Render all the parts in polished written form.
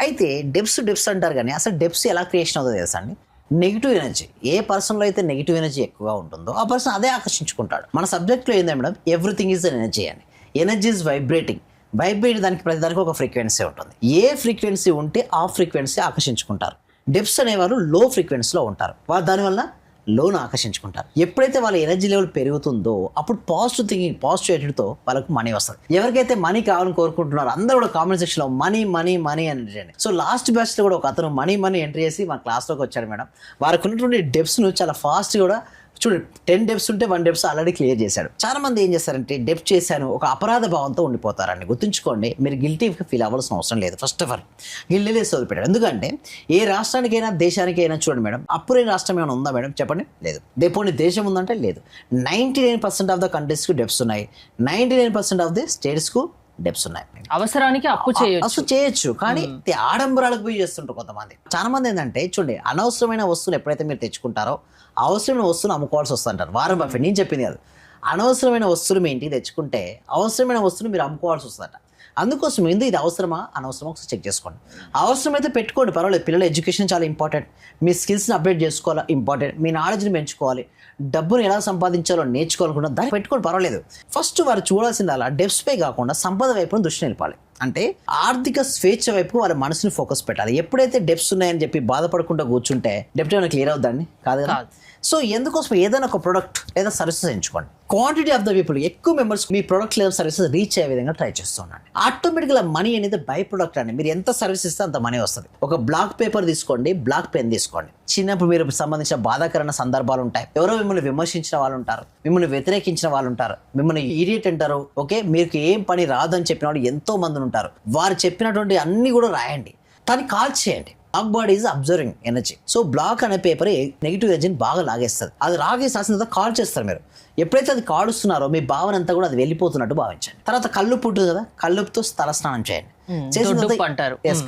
అయితే డెప్స్ అంటారు కానీ అసలు డెప్స్ ఎలా క్రియేషన్ అవుతుందో తెలుసా అండి? నెగిటివ్ ఎనర్జీ ఏ పర్సన్లో అయితే నెగిటివ్ ఎనర్జీ ఎక్కువగా ఉంటుందో ఆ పర్సన్ అదే ఆకర్షించుకుంటాడు. మన సబ్జెక్ట్లో ఏంటంటే madam, everything is an energy అని. Energy is vibrating. దానికి ప్రతి దానికి ఒక ఫ్రీక్వెన్సీ ఉంటుంది. ఏ ఫ్రీక్వెన్సీ ఉంటే ఆ ఫ్రీక్వెన్సీ ఆకర్షించుకుంటారు. డెప్స్ అనేవారు లో ఫ్రీక్వెన్సీలో ఉంటారు. వాళ్ళు దానివల్ల లోను ఆకర్షించుకుంటారు. ఎప్పుడైతే వాళ్ళ ఎనర్జీ లెవెల్ పెరుగుతుందో అప్పుడు పాజిటివ్ థింకింగ్, పాజిటివ్ యాటిట్యూడ్తో వాళ్ళకు మనీ వస్తుంది. ఎవరికైతే మనీ కావాలని కోరుకుంటున్నారో అందరూ కూడా కామెంట్ సెక్షన్లో మనీ మనీ మనీ అని చేయండి. సో లాస్ట్ బ్యాచ్లో కూడా ఒక అతను మనీ మనీ ఎంట్రీ చేసి మా క్లాస్లోకి వచ్చాడు మేడం. వారికి ఉన్నటువంటి డెప్స్ను చాలా ఫాస్ట్ కూడా చూడండి, 10 డెప్స్ ఉంటే 1 డెప్స్ ఆల్రెడీ క్లియర్ చేశాడు. చాలా మంది ఏం చేస్తారంటే డెప్ చేశాను ఒక అపరాధ భావంతో ఉండిపోతారండి. గుర్తుంచుకోండి, మీరు గిల్టీగా ఫీల్ అవ్వాల్సిన అవసరం లేదు. ఫస్ట్ ఆఫ్ ఆల్ గిల్టీలేసి వదిలిపెట్టాడు. ఎందుకంటే ఏ రాష్ట్రానికైనా దేశానికైనా చూడండి మేడం, అప్పులేని రాష్ట్రం ఏమైనా ఉందా మేడం? చెప్పండి, లేదు. దేపోని దేశం ఉందంటే లేదు. 99% ఆఫ్ ద కంట్రీస్కు డెప్స్ ఉన్నాయి. 99% ఆఫ్ ది స్టేట్స్కు డెప్స్ ఉన్నాయి. అవసరానికి అప్పు చేయొచ్చు కానీ ఆడంబరాలకు పోయి చేస్తుంటారు కొంతమంది. చాలా మంది ఏంటంటే చూడండి, అనవసరమైన వస్తువులు ఎప్పుడైతే మీరు తెచ్చుకుంటారో అవసరమైన వస్తువులు అమ్ముకోవాల్సి వస్తుంటారు. వారం బఫెట్ నేను చెప్పింది కాదు. అనవసరమైన వస్తువులు మీ ఇంటికి తెచ్చుకుంటే అవసరమైన వస్తువులు మీరు అమ్ముకోవాల్సి వస్తుందట. అందుకోసం ఇది అవసరమా అనవసరమా ఒకసారి చెక్ చేసుకోండి. అవసరమైతే పెట్టుకోండి, పర్వాలేదు. పిల్లల ఎడ్యుకేషన్ చాలా ఇంపార్టెంట్. మీ స్కిల్స్ని అప్డేట్ చేసుకోవాలా ఇంపార్టెంట్. మీ నాలెడ్జ్ని పెంచుకోవాలి. డబ్బును ఎలా సంపాదించాలో నేర్చుకోవాలనుకుంటున్నా దాన్ని పెట్టుకోండి, పర్వాలేదు. ఫస్ట్ వారు చూడాల్సింది అలా డెప్స్ పై కాకుండా సంపద వైపును దృష్టి నిలపాలి. అంటే ఆర్థిక స్వేచ్ఛ వైపు వాళ్ళ మనసుని ఫోకస్ పెట్టాలి. ఎప్పుడైతే డెప్స్ ఉన్నాయని చెప్పి బాధపడకుండా కూర్చుంటే డెప్ట్ ఏమైనా క్లియర్ అవుతుందండి? కాదు కదా. సో ఎందుకోసం ఏదైనా ఒక ప్రొడక్ట్ లేదా సర్వీసెస్ ఎంచుకోండి. క్వాంటిటీ ఆఫ్ ద పీపుల్, ఎక్కువ మెంబర్స్ మీ ప్రొడక్ట్ లేదా సర్వీసెస్ రీచ్ అయ్యే విధంగా ట్రై చేస్తున్నాను. ఆటోమేటిక్గా మనీ అనేది బై ప్రొడక్ట్ అండి. మీరు ఎంత సర్వీస్ ఇస్తే అంత మనీ వస్తుంది. ఒక బ్లాక్ పేపర్ తీసుకోండి, బ్లాక్ పెన్ తీసుకోండి. చిన్నప్పుడు మీరు సంబంధించిన బాధాకరమైన సందర్భాలు ఉంటాయి. ఎవరో మిమ్మల్ని విమర్శించిన వాళ్ళు ఉంటారు, మిమ్మల్ని వ్యతిరేకించిన వాళ్ళు ఉంటారు, మిమ్మల్ని ఇడియట్ అంటారు. ఓకే, మీకు ఏం పని రాదని చెప్పిన వాళ్ళు ఎంతో మంది ఉంటారు. వారు చెప్పినటువంటి అన్ని కూడా రాయండి, దాన్ని కాల్ చేయండి. Black body is absorbing energy. So black అనే పేపర్ నెగిటివ్ ఎనర్జీని బాగా లాగేస్తుంది. అది లాగేసాల్సిన తర్వాత కాల్ చేస్తారు మీరు. ఎప్పుడైతే అది కాడుస్తున్నారో మీ భావన అంతా కూడా అది వెళ్ళిపోతున్నట్టు భావించండి. తర్వాత కల్లుప్పు ఉంటుంది కదా, కల్లుపుతో తల స్నానం చేయండి.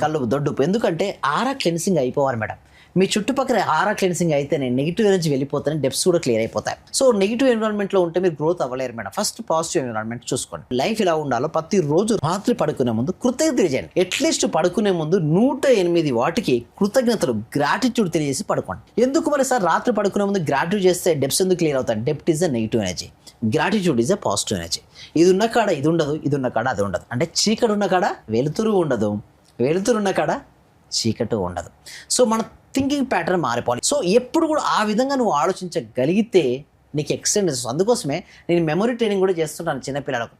కల్లుపు దొడ్డుప్పు. ఎందుకంటే ఆరా క్లెన్సింగ్ అయిపోవాలి మేడం. మీ చుట్టుపక్కల ఆరా క్లెన్సింగ్ అయితేనే నెగిటివ్ ఎనర్జీ వెళ్ళిపోతాయి, డెప్స్ కూడా క్లియర్ అయిపోతాయి. సో నెగిటివ్ ఎన్విరాన్మెంట్లో ఉంటే మీరు గ్రోత్ అవ్వలేరు మేడం. ఫస్ట్ పాజిటివ్ ఎన్విరాన్మెంట్ చూసుకోండి. లైఫ్ ఎలా ఉండాలో ప్రతిరోజు రాత్రి పడుకునే ముందు కృతజ్ఞత తెలియజేయండి. అట్లీస్ట్ పడుకునే ముందు 108 వాటికి కృతజ్ఞతలు, గ్రాటిట్యూడ్ తెలియజేసి పడుకోండి. ఎందుకు మరి సార్ రాత్రి పడుకునే ముందు గ్రాటిట్యూడ్ చేస్తే డెప్స్ ఎందుకు క్లియర్ అవుతాయి? డెప్ట్ is a negative energy, gratitude is a positive energy. ఇది ఉన్న కాడ ఇది ఉండదు, ఇది ఉన్న కాడ అది ఉండదు. అంటే చీకటి ఉన్న కాడ వెలుతురు ఉండదు, వెలుతురు ఉన్న కాడ చీకటి ఉండదు. సో మన థింకింగ్ ప్యాటర్న్ మారిపోవాలి. సో ఎప్పుడు కూడా ఆ విధంగా నువ్వు ఆలోచించగలిగితే నీకు ఎక్స్టెండ్. అందుకోసమే నేను మెమరీ ట్రైనింగ్ కూడా చేస్తుంటాను చిన్నపిల్లలకు.